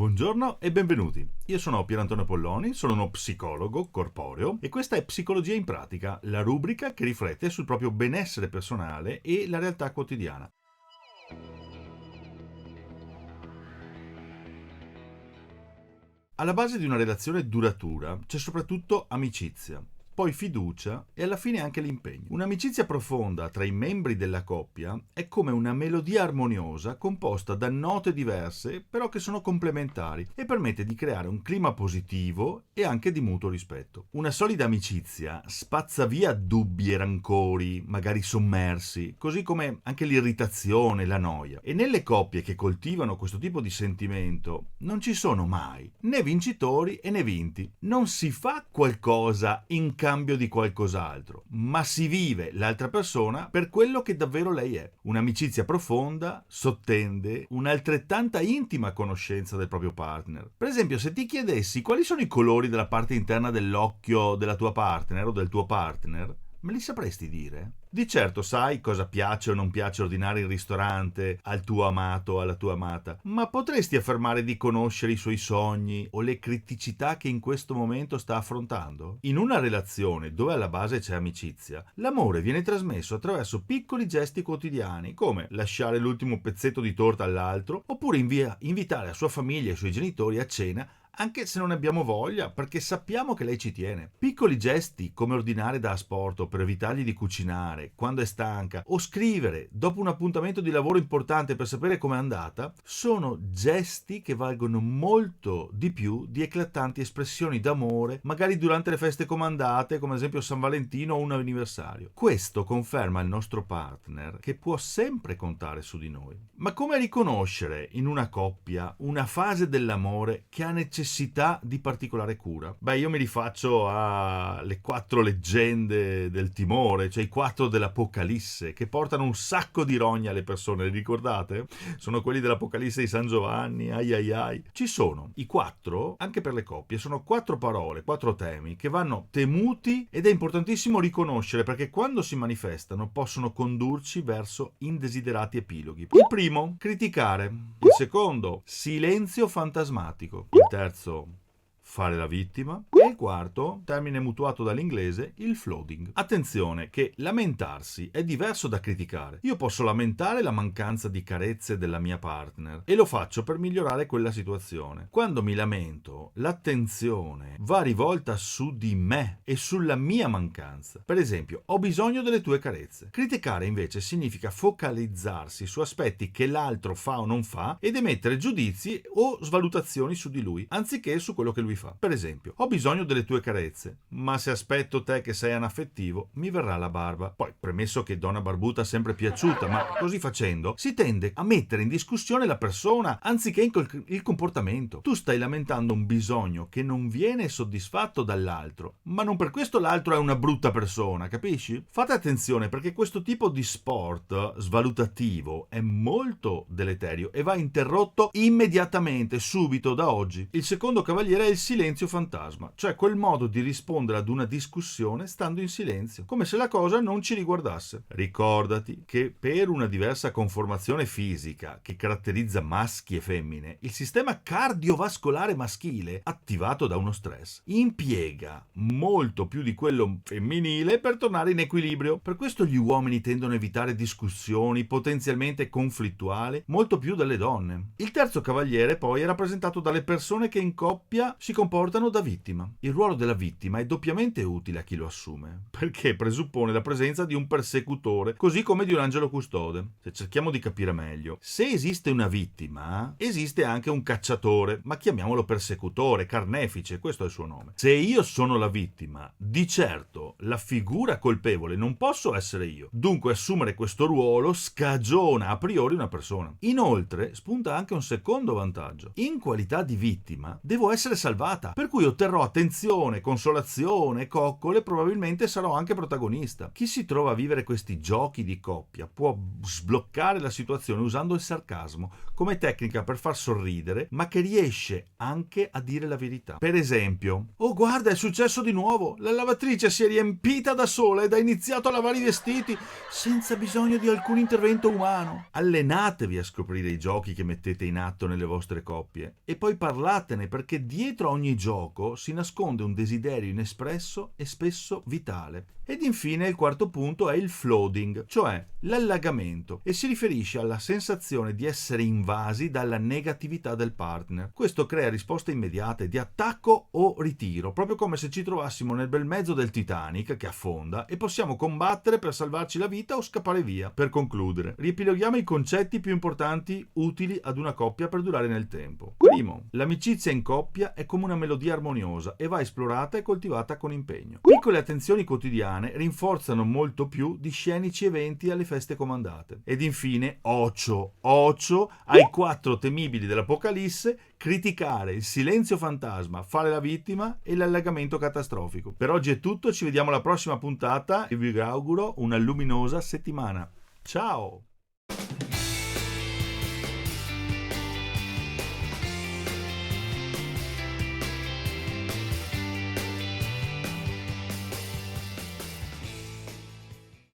Buongiorno e benvenuti. Io sono Pier Antonio Polloni, sono uno psicologo corporeo e questa è Psicologia in Pratica, la rubrica che riflette sul proprio benessere personale e la realtà quotidiana. Alla base di una relazione duratura c'è soprattutto amicizia, poi fiducia e alla fine anche l'impegno. Un'amicizia profonda tra i membri della coppia è come una melodia armoniosa composta da note diverse però che sono complementari e permette di creare un clima positivo e anche di mutuo rispetto. Una solida amicizia spazza via dubbi e rancori, magari sommersi, così come anche l'irritazione, la noia. E nelle coppie che coltivano questo tipo di sentimento non ci sono mai né vincitori né vinti. Non si fa qualcosa in cambio di qualcos'altro, ma si vive l'altra persona per quello che davvero lei è. Un'amicizia profonda sottende un'altrettanta intima conoscenza del proprio partner. Per esempio, se ti chiedessi quali sono i colori della parte interna dell'occhio della tua partner o del tuo partner, me li sapresti dire? Di certo sai cosa piace o non piace ordinare in ristorante al tuo amato o alla tua amata, ma potresti affermare di conoscere i suoi sogni o le criticità che in questo momento sta affrontando? In una relazione dove alla base c'è amicizia, l'amore viene trasmesso attraverso piccoli gesti quotidiani, come lasciare l'ultimo pezzetto di torta all'altro, oppure invitare la sua famiglia e i suoi genitori a cena anche se non abbiamo voglia, perché sappiamo che lei ci tiene. Piccoli gesti come ordinare da asporto per evitargli di cucinare quando è stanca o scrivere dopo un appuntamento di lavoro importante per sapere com'è andata sono gesti che valgono molto di più di eclatanti espressioni d'amore, magari durante le feste comandate, come ad esempio San Valentino o un anniversario. Questo conferma al nostro partner che può sempre contare su di noi. Ma come riconoscere in una coppia una fase dell'amore che ha necessità di particolare cura? Beh, io mi rifaccio alle 4 leggende del timore, cioè i 4 dell'Apocalisse, che portano un sacco di rogna alle persone, li ricordate? Sono quelli dell'Apocalisse di San Giovanni, ai ai ai. Ci sono i 4, anche per le coppie, sono 4 parole, 4 temi che vanno temuti ed è importantissimo riconoscere perché quando si manifestano possono condurci verso indesiderati epiloghi. Il primo, criticare. Il secondo, silenzio fantasmatico. Il terzo, fare la vittima. E il quarto, termine mutuato dall'inglese, il floating. Attenzione che lamentarsi è diverso da criticare. Io posso lamentare la mancanza di carezze della mia partner e lo faccio per migliorare quella situazione. Quando mi lamento, l'attenzione va rivolta su di me e sulla mia mancanza. Per esempio, ho bisogno delle tue carezze. Criticare invece significa focalizzarsi su aspetti che l'altro fa o non fa ed emettere giudizi o svalutazioni su di lui, anziché su quello che lui fa. Per esempio, ho bisogno delle tue carezze, ma se aspetto te che sei anaffettivo, mi verrà la barba. Poi, premesso che donna barbuta è sempre piaciuta, ma così facendo si tende a mettere in discussione la persona anziché il comportamento. Tu stai lamentando un bisogno che non viene soddisfatto dall'altro, ma non per questo l'altro è una brutta persona, capisci? Fate attenzione perché questo tipo di sport svalutativo è molto deleterio e va interrotto immediatamente, subito, da oggi. Il secondo cavaliere è il silenzio fantasma, cioè quel modo di rispondere ad una discussione stando in silenzio, come se la cosa non ci riguardasse. Ricordati che per una diversa conformazione fisica che caratterizza maschi e femmine, il sistema cardiovascolare maschile, attivato da uno stress, impiega molto più di quello femminile per tornare in equilibrio. Per questo gli uomini tendono a evitare discussioni potenzialmente conflittuali molto più delle donne. Il terzo cavaliere poi è rappresentato dalle persone che in coppia si comportano da vittima. Il ruolo della vittima è doppiamente utile a chi lo assume, perché presuppone la presenza di un persecutore, così come di un angelo custode. Se cerchiamo di capire meglio, se esiste una vittima, esiste anche un cacciatore, ma chiamiamolo persecutore, carnefice, questo è il suo nome. Se io sono la vittima, di certo la figura colpevole non posso essere io. Dunque assumere questo ruolo scagiona a priori una persona. Inoltre spunta anche un secondo vantaggio. In qualità di vittima devo essere salvata salvata, per cui otterrò attenzione, consolazione, coccole, probabilmente sarò anche protagonista. Chi si trova a vivere questi giochi di coppia può sbloccare la situazione usando il sarcasmo come tecnica per far sorridere, ma che riesce anche a dire la verità. Per esempio: oh guarda, è successo di nuovo, la lavatrice si è riempita da sola ed ha iniziato a lavare i vestiti senza bisogno di alcun intervento umano. Allenatevi a scoprire i giochi che mettete in atto nelle vostre coppie e poi parlatene, perché dietro a ogni gioco si nasconde un desiderio inespresso e spesso vitale. Ed infine il quarto punto è il flooding, cioè l'allagamento, e si riferisce alla sensazione di essere invasi dalla negatività del partner. Questo crea risposte immediate di attacco o ritiro, proprio come se ci trovassimo nel bel mezzo del Titanic che affonda e possiamo combattere per salvarci la vita o scappare via. Per concludere, riepiloghiamo i concetti più importanti utili ad una coppia per durare nel tempo. Primo, l'amicizia in coppia è come una melodia armoniosa e va esplorata e coltivata con impegno. Piccole attenzioni quotidiane rinforzano molto più di scenici eventi alle feste comandate. Ed infine, ocio ai 4 temibili dell'Apocalisse: criticare, il silenzio fantasma, fare la vittima e l'allagamento catastrofico. Per oggi è tutto, ci vediamo alla prossima puntata e vi auguro una luminosa settimana. Ciao!